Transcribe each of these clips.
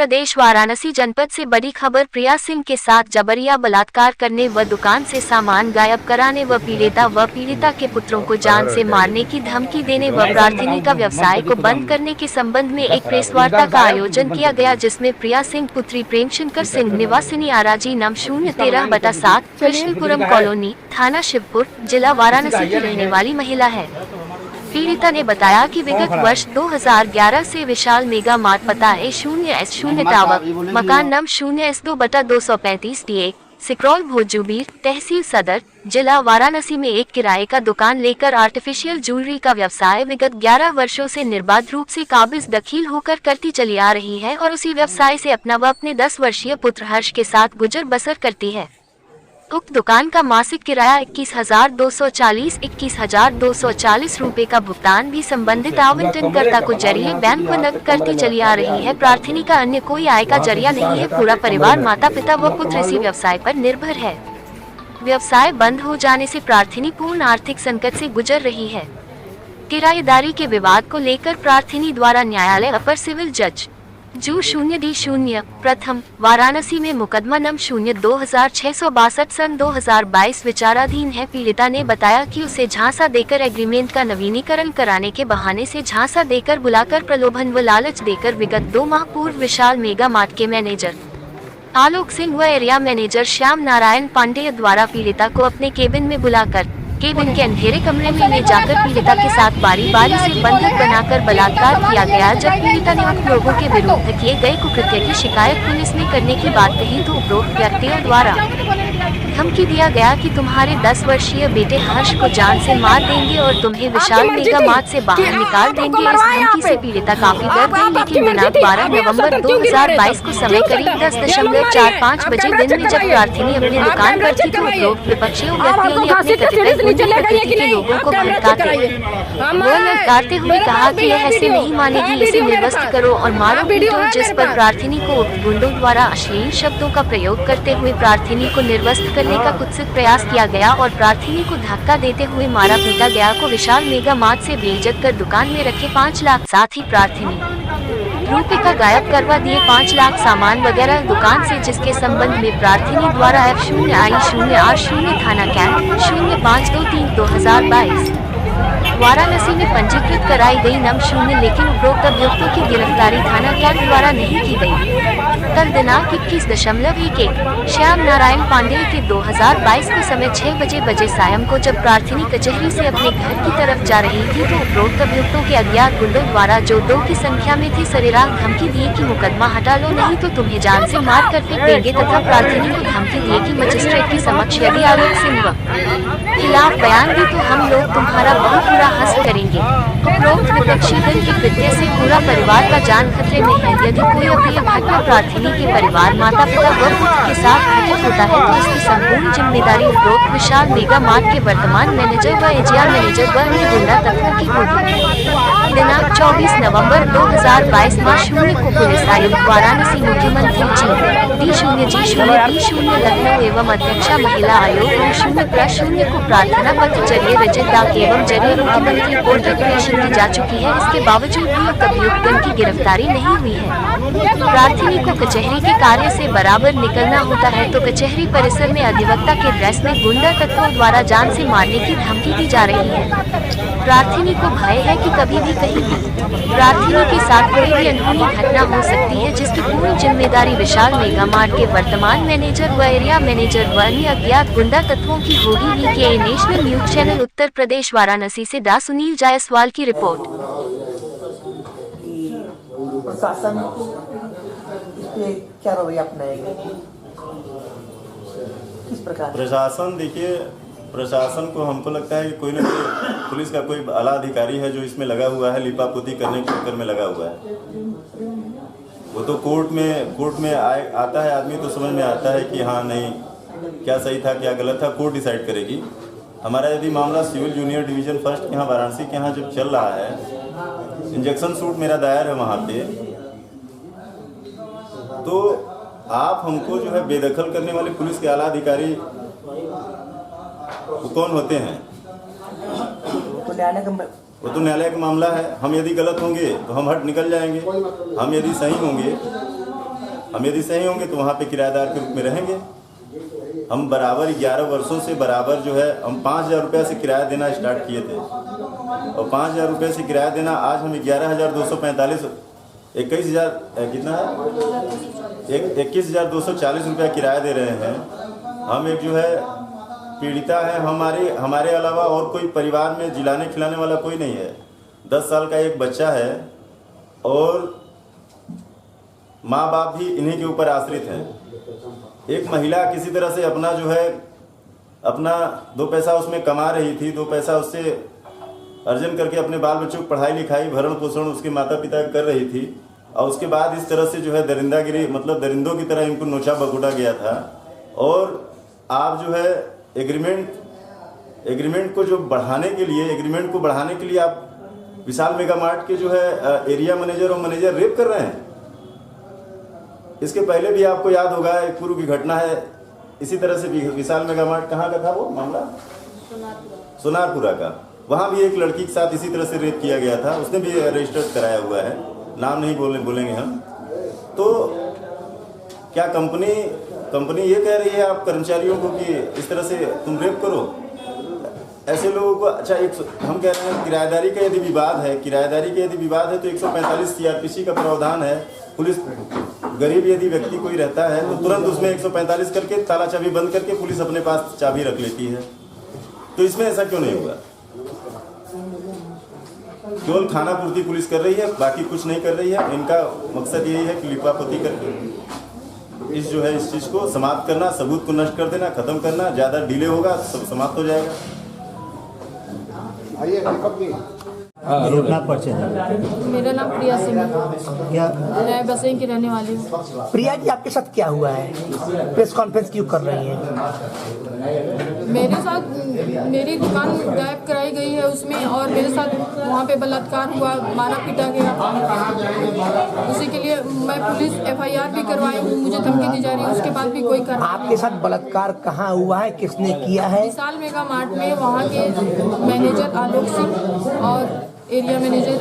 प्रदेश वाराणसी जनपद से बड़ी खबर। प्रिया सिंह के साथ जबरिया बलात्कार करने व दुकान से सामान गायब कराने व पीड़िता के पुत्रों को जान से मारने की धमकी देने व प्रार्थनी का व्यवसाय को बंद करने के संबंध में एक प्रेस वार्ता का आयोजन किया गया, जिसमें प्रिया सिंह पुत्री प्रेमशंकर सिंह निवासिनी आराजी नाम 013/7 कृष्णपुरम कॉलोनी, थाना शिवपुर, जिला वाराणसी की रहने वाली महिला है। पीड़िता ने बताया कि विगत वर्ष 2011 से विशाल मेगा मार्ट पता है 0S0 टावर, मकान नंबर 0S2/235 DA, सिक्रोल भोजूबीर, तहसील सदर, जिला वाराणसी में एक किराए का दुकान लेकर आर्टिफिशियल ज्वेलरी का व्यवसाय विगत 11 वर्षों से निर्बाध रूप से काबिज दखील होकर करती चली आ रही है और उसी व्यवसाय से अपना व अपने 10 वर्षीय पुत्र हर्ष के साथ गुजर बसर करती है। उक्त दुकान का मासिक किराया 21,240 रुपए का भुगतान भी संबंधित आवंटनकर्ता को जरिए बैंक को नकद करती चली आ रही है। प्रार्थनी का अन्य कोई आय का जरिया नहीं है। पूरा परिवार, माता पिता व पुत्र इसी व्यवसाय पर निर्भर है। व्यवसाय बंद हो जाने से प्रार्थनी पूर्ण आर्थिक संकट से गुजर रही है। किराएदारी के विवाद को लेकर प्रार्थनी द्वारा न्यायालय अपर सिविल जज जू 0D0 प्रथम वाराणसी में मुकदमा नंबर 02662 सन 2022 विचाराधीन है। पीड़िता ने बताया कि उसे झांसा देकर एग्रीमेंट का नवीनीकरण कराने के बहाने से झांसा देकर बुलाकर प्रलोभन व लालच देकर विगत 2 माह पूर्व विशाल मेगा मार्ट के मैनेजर आलोक सिंह व एरिया मैनेजर श्याम नारायण पांडेय द्वारा पीड़िता को अपने केबिन में बुलाकर केबिन के अंधेरे कमरे में ले जाकर पीड़िता के साथ बारी बारी से बंधक बनाकर बलात्कार किया गया। जब पीड़िता ने उन लोगों के विरुद्ध किए गए कुकृत्य की शिकायत पुलिस में करने की बात कही तो उपरोक्त व्यक्तियों द्वारा धमकी दिया गया कि तुम्हारे 10 वर्षीय बेटे हर्ष को जान से मार देंगे और तुम्हें विशाल मेगा मार्ट से बाहर निकाल देंगे। इस धमकी से पीड़िता काफी डर गई, लेकिन दिनांक 12 नवंबर 2022 को समय करीब 10:45 बजे दिन में जब प्रार्थनी अपनी दुकान पर थी तो उपरोक्त विपक्षियों व्यक्तियों ने अपने कथित प्रकृति के लोगों को ललकारते हुए कहा कि यह ऐसे नहीं मानेगी, इसे निर्वस्त्र करो और मारो पीटो, जिस पर प्रार्थनी को गुंडों द्वारा अश्लील शब्दों का प्रयोग करते हुए प्रार्थनी को निर्वस्त्र करने का कुत्सित प्रयास किया गया और प्रार्थनी को धक्का देते हुए मारा पीटा गया। को विशाल मेगा मार्ट से बेइज्जत कर दुकान में रखे 5 लाख, साथ ही प्रार्थनी रुपए का गायब करवा दिए 5 लाख सामान वगैरह दुकान से, जिसके संबंध में प्रार्थनी द्वारा F0I0R0 थाना कैंट 0523/2022 वाराणसी में पंजीकृत कराई गई नंबर 0, लेकिन उपरोक्त अभियुक्तों की गिरफ्तारी थाना कैंट द्वारा नहीं की गई। कल दिनांक 21.11 श्याम नारायण पांडेय के 2022 के समय 6 बजे सायं को जब प्रार्थनी कचहरी से अपने घर की तरफ जा रही थी तो उपरोक्त अभियुक्तों के अज्ञात गुंडों द्वारा, जो 2 की संख्या में थी, सरेराह धमकी दी कि मुकदमा हटा लो नहीं तो तुम्हें जान से मार कर फेंक देंगे तथा प्रार्थनी को धमकी दी कि मजिस्ट्रेट के समक्ष यदि आलोक सिंह खिलाफ बयान दी तो हम लोग तुम्हारा बहुत बुरा हस्त करेंगे। उपरोक्त विपक्षी दल के कृत्य से पूरा परिवार का जान खतरे में है। यदि कोई अप्रिय घटना प्रार्थनी के परिवार, माता पिता व पुत्र के साथ घटित होता है तो इसकी संपूर्ण जिम्मेदारी उपरोक्त विशाल मेगा मार्ट के वर्तमान मैनेजर व एजीआर मैनेजर व अन्य गुंडा तत्वों की होगी। दिनांक 24 नवंबर 2022 माह 0 को पुलिस आयुक्त वाराणसी, मुख्यमंत्री D0G0 लखनऊ एवं अध्यक्षा महिला आयोग 0/0 को प्रार्थना पत्र जरिए रजत डाक एवं जरिए मुख्यमंत्री को रिक्वेशन दी जा चुकी है। इसके बावजूद भी अभियुक्तों की गिरफ्तारी नहीं हुई है। प्रार्थनी को कचहरी के कार्य से बराबर निकलना होता है तो कचहरी परिसर में अधिवक्ता के ड्रेस में गुंडा तत्वों द्वारा जान से मारने की धमकी दी जा रही है। प्रार्थनी को भय है कि कभी भी कहीं भी प्रार्थनी के साथ कोई भी अनहोनी घटना हो सकती है, जिसकी पूरी जिम्मेदारी विशाल मेगा मार्ट के वर्तमान मैनेजर व एरिया मैनेजर व अन्य अज्ञात गुंडा तत्वों की होगी। VKA national news channel Uttar Pradesh Varanasi से डा सुनील जायसवाल की रिपोर्ट। प्रशासन क्या रवैया अपनाएगा, किस प्रकार? प्रशासन, देखिए, प्रशासन को हमको लगता है कि कोई ना कोई पुलिस का कोई आला अधिकारी है जो इसमें लगा हुआ है, लिपापोती करने के चक्कर में लगा हुआ है। वो तो कोर्ट में आता है आदमी तो समझ में आता है कि हाँ नहीं, क्या सही था क्या गलत था, कोर्ट डिसाइड करेगी। हमारा यदि मामला सिविल जूनियर डिवीजन फर्स्ट के यहाँ वाराणसी के यहाँ जब चल रहा है, इंजेक्शन सूट मेरा दायर है वहाँ पे, तो आप हमको जो है बेदखल करने वाले पुलिस के आला अधिकारी वो कौन होते हैं? वो तो न्यायालय का मामला है। हम यदि गलत होंगे तो हम हट निकल जाएंगे, हम यदि सही होंगे हम यदि सही होंगे तो वहाँ पे किराएदार के रूप में रहेंगे। हम बराबर 11 वर्षों से बराबर जो है हम 5,000 रुपये से किराया देना स्टार्ट किए थे, और 5,000 रुपये से किराया देना आज हम 11,245 21,000 कितना है 21,240 रुपया किराया दे रहे हैं। हम एक जो है पीड़िता है, हमारे अलावा और कोई परिवार में जिलाने खिलाने वाला कोई नहीं है। 10 साल का एक बच्चा है और माँ बाप भी इन्हीं के ऊपर आश्रित हैं। एक महिला किसी तरह से अपना जो है अपना 2 पैसा उसमें कमा रही थी, 2 पैसा उससे अर्जन करके अपने बाल बच्चों को पढ़ाई लिखाई भरण पोषण उसके माता पिता कर रही थी, और उसके बाद इस तरह से जो है दरिंदागिरी मतलब दरिंदों की तरह इनको नोचा बकुटा गया था। और आप जो है एग्रीमेंट को जो बढ़ाने के लिए आप विशाल मेगा मार्ट के जो है एरिया मैनेजर और मैनेजर रेप कर रहे हैं। इसके पहले भी आपको याद होगा एक पूर्व की घटना है इसी तरह से विशाल मेगा मार्ट कहाँ का था वो मामला, सोनारपुरा का। वहाँ भी एक लड़की के साथ इसी तरह से रेप किया गया था, उसने भी रजिस्टर्ड कराया हुआ है, नाम नहीं बोलेंगे हम। तो क्या कंपनी ये कह रही है आप कर्मचारियों को कि इस तरह से तुम रेप करो ऐसे लोगों को? अच्छा, हम कह रहे हैं किराएदारी का यदि विवाद है तो 145 CRPC का प्रावधान है। पुलिस गरीब यदि व्यक्ति कोई रहता है तो तुरंत उसमें 145 करके ताला चाबी बंद करके पुलिस अपने पास चाबी रख लेती है। तो इसमें ऐसा क्यों नहीं हुआ? केवल खाना पूर्ति पुलिस कर रही है, बाकी कुछ नहीं कर रही है। इनका मकसद यही है कि लिपापोती करके इस चीज़ को समाप्त करना, सबूत को नष्ट कर देना, खत्म करना। ज़्यादा डिले होगा सब समाप्त हो जाएगा। मेरा नाम प्रिया सिंह है, क्या मैं बसई की रहने वाली हूँ। प्रिया जी, आपके साथ क्या हुआ है? प्रेस कॉन्फ्रेंस क्यों कर रही हैं? मेरे साथ मेरी दुकान गायब कराई गई है उसमें, और मेरे साथ वहाँ पे बलात्कार हुआ, मारा पीटा गया। उसी के लिए मैं पुलिस FIR भी करवाई हूँ, मुझे धमकी दी जा रही है, उसके बाद भी कोई कर। आपके साथ बलात्कार कहाँ हुआ है, किसने किया है? विशाल मेगा मार्ट में वहाँ के मैनेजर आलोक सिंह और एरिया मैनेजर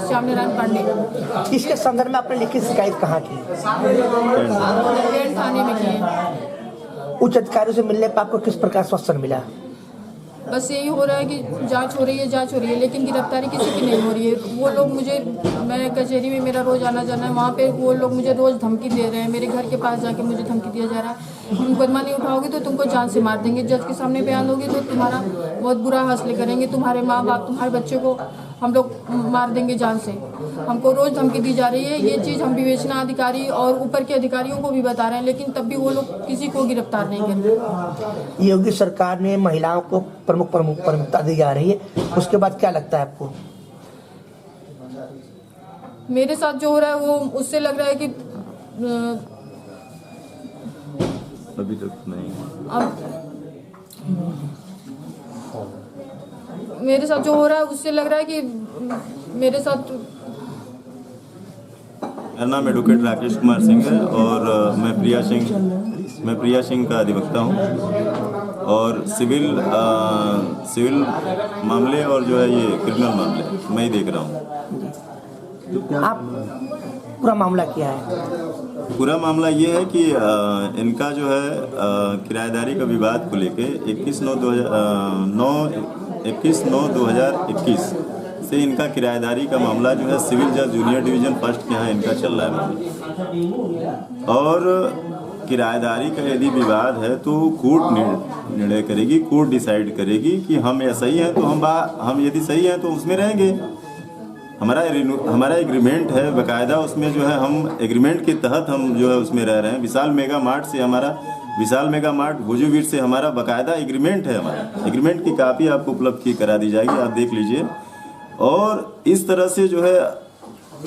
श्याम नारायण पांडे। इसके संदर्भ में आपने लिखित शिकायत कहाँ की? कैंट थाने में किए। उच्च अधिकारियों से मिलने पर आपको किस प्रकार आश्वासन मिला? बस यही हो रहा है कि जांच हो रही है, लेकिन गिरफ्तारी किसी की नहीं हो रही है। वो लोग मैं कचहरी में मेरा रोज आना जाना है, वहाँ पे वो लोग मुझे रोज धमकी दे रहे हैं। मेरे घर के पास जाके मुझे धमकी दिया जा रहा है, मुकदमा नहीं उठाओगे तो तुमको जान से मार देंगे, जज के सामने बयान दोगे तो तुम्हारा बहुत बुरा हासिल करेंगे, तुम्हारे माँ बाप तुम्हारे बच्चे को हम लोग मार देंगे जान से। हमको रोज धमकी दी जा रही है। ये चीज़ हम विवेचना अधिकारी और ऊपर के अधिकारियों को भी बता रहे हैं, लेकिन तब भी वो लोग किसी को गिरफ्तार नहीं कर रहे। योगी सरकार ने महिलाओं को प्रमुखता दी जा रही है, उसके बाद क्या लगता है आपको? मेरे साथ जो हो रहा है वो उससे लग रहा है कि अभी तक नहीं। अब मेरे साथ जो हो रहा है उससे लग रहा है कि मेरे साथ। मेरा नाम एडवोकेट राकेश कुमार सिंह है और मैं प्रिया सिंह का अधिवक्ता हूँ, और सिविल मामले और जो है ये क्रिमिनल मामले मैं ही देख रहा हूँ। आप पूरा मामला क्या है? पूरा मामला ये है कि इनका जो है किराएदारी का विवाद को लेके 21/9/2021 से इनका किराएदारी का मामला जो है सिविल जज जूनियर डिवीज़न फर्स्ट के यहाँ इनका चल रहा है। और किराएदारी का यदि विवाद है तो कोर्ट निर्णय करेगी, कोर्ट डिसाइड करेगी कि हम या सही हैं तो हम यदि सही हैं तो उसमें रहेंगे। हमारा एग्रीमेंट है बाकायदा, उसमें जो है हम एग्रीमेंट के तहत हम जो है उसमें रह रहे हैं। विशाल मेगा मार्ट भुजूवीर से हमारा बाकायदा एग्रीमेंट है। हमारा एग्रीमेंट की कापी आपको उपलब्ध करा दी जाएगी, आप देख लीजिए। और इस तरह से जो है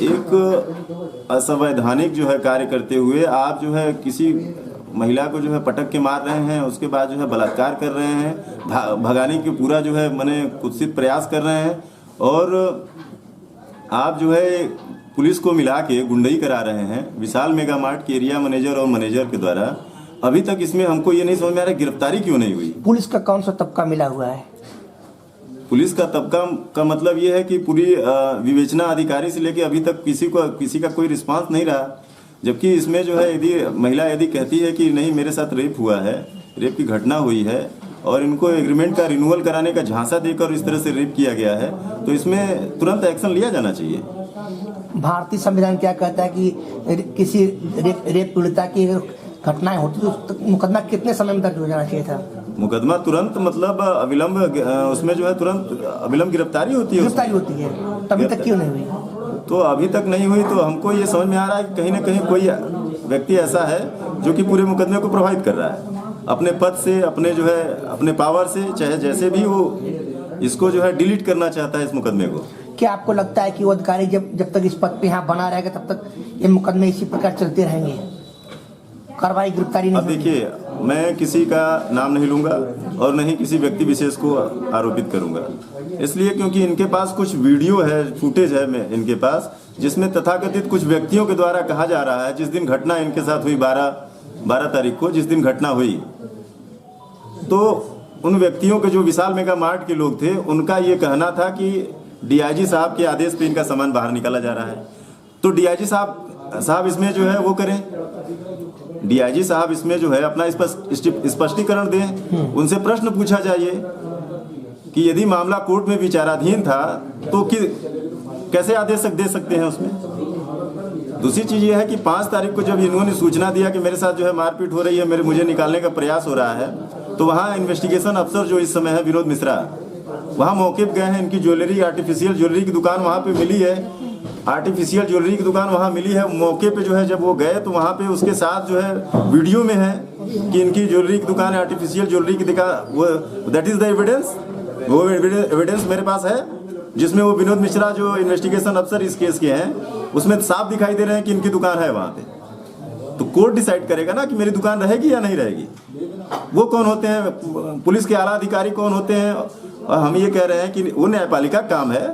एक असंवैधानिक जो है कार्य करते हुए आप जो है किसी महिला को जो है पटक के मार रहे हैं, उसके बाद जो है बलात्कार कर रहे हैं, भगाने की पूरा जो है कुत्सित प्रयास कर रहे हैं, और आप जो है पुलिस को मिला के गुंडई करा रहे हैं विशाल मेगा मार्ट के एरिया मैनेजर और मैनेजर के द्वारा। अभी तक इसमें हमको ये नहीं समझ में आ रहा गिरफ्तारी क्यों नहीं हुई। पुलिस का कौन सा तबका मिला हुआ है? पुलिस का तबका का मतलब ये है कि पूरी विवेचना अधिकारी से लेके अभी तक किसी का कोई रिस्पांस नहीं रहा। जबकि इसमें जो है यदि महिला यदि कहती है कि नहीं मेरे साथ रेप हुआ है, रेप की घटना हुई है और इनको एग्रीमेंट का रिन्यूअल कराने का झांसा देकर इस तरह से रेप किया गया है, तो इसमें तुरंत एक्शन लिया जाना चाहिए। भारतीय संविधान क्या कहता है कि किसी रेप पीड़िता की घटनाएं होती तो मुकदमा कितने समय में दर्ज हो जाना चाहिए था? मुकदमा तुरंत मतलब अविलंब, उसमें जो है तुरंत अविलंब गिरफ्तारी होती है। गिरफ्तारी होती है, तभी तक क्यों नहीं हुई? तो अभी तक नहीं हुई, तो हमको ये समझ में आ रहा है कि कहीं ना कहीं कोई व्यक्ति ऐसा है जो कि पूरे मुकदमे को प्रभावित कर रहा है अपने पद से, अपने जो है अपने पावर से, चाहे जैसे भी वो इसको जो है डिलीट करना चाहता है इस मुकदमे को। क्या आपको लगता है कि वो अधिकारी जब तक इस पद पे यहाँ बना रहेगा तब तक ये मुकदमे इसी प्रकार चलते रहेंगे, कार्रवाई गिरफ्तारी नहीं? अब देखिए, मैं किसी का नाम नहीं लूंगा और नहीं किसी व्यक्ति विशेष को आरोपित करूंगा, इसलिए क्योंकि इनके पास कुछ वीडियो है, फुटेज है में इनके पास, जिसमें तथाकथित कुछ व्यक्तियों के द्वारा कहा जा रहा है, जिस दिन घटना इनके साथ हुई 12 तारीख को जिस दिन घटना हुई, तो उन व्यक्तियों के जो विशाल मेगा मार्ट के लोग थे, उनका ये कहना था कि डीआईजी साहब के आदेश पे इनका सामान बाहर निकाला जा रहा है। तो डीआईजी साहब इसमें जो है वो करें, डीआईजी साहब इसमें जो है अपना स्पष्टीकरण दें, उनसे प्रश्न पूछा जाइए कि यदि मामला कोर्ट में विचाराधीन था तो कैसे आदेश दे सकते हैं उसमें। दूसरी चीज ये है कि 5 तारीख को जब इन्होंने सूचना दिया कि मेरे साथ जो है मारपीट हो रही है, मुझे निकालने का प्रयास हो रहा है, तो वहाँ इन्वेस्टिगेशन अफसर जो इस समय है विनोद मिश्रा, वहाँ मौके पर गए हैं। इनकी ज्वेलरी, आर्टिफिशियल ज्वेलरी की दुकान वहाँ पे मिली है, आर्टिफिशियल ज्वेलरी की दुकान वहाँ मिली है। मौके पे जो है जब वो गए तो वहाँ पे उसके साथ जो है वीडियो में है कि इनकी ज्वेलरी की दुकान है, आर्टिफिशियल ज्वेलरी की दुकान, वो दैट इज द एविडेंस। वो एविडेंस मेरे पास है जिसमें वो विनोद मिश्रा जो इन्वेस्टिगेशन अफसर इस केस के हैं, उसमें साफ दिखाई दे रहे हैं कि इनकी दुकान है वहाँ पे। तो कोर्ट डिसाइड करेगा ना कि मेरी दुकान रहेगी या नहीं रहेगी। वो कौन होते हैं, पुलिस के आला अधिकारी कौन होते हैं, और हम ये कह रहे हैं कि वो न्यायपालिका काम है।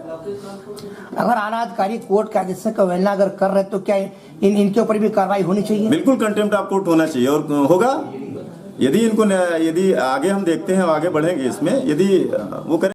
अगर आला अधिकारी कोर्ट के आदेश का अवहेलना अगर कर रहे तो क्या इनके ऊपर भी कार्रवाई होनी चाहिए? बिल्कुल कंटेम्प्ट ऑफ कोर्ट होना चाहिए और होगा। यदि आगे हम देखते हैं, आगे बढ़ेंगे इसमें, यदि वो करें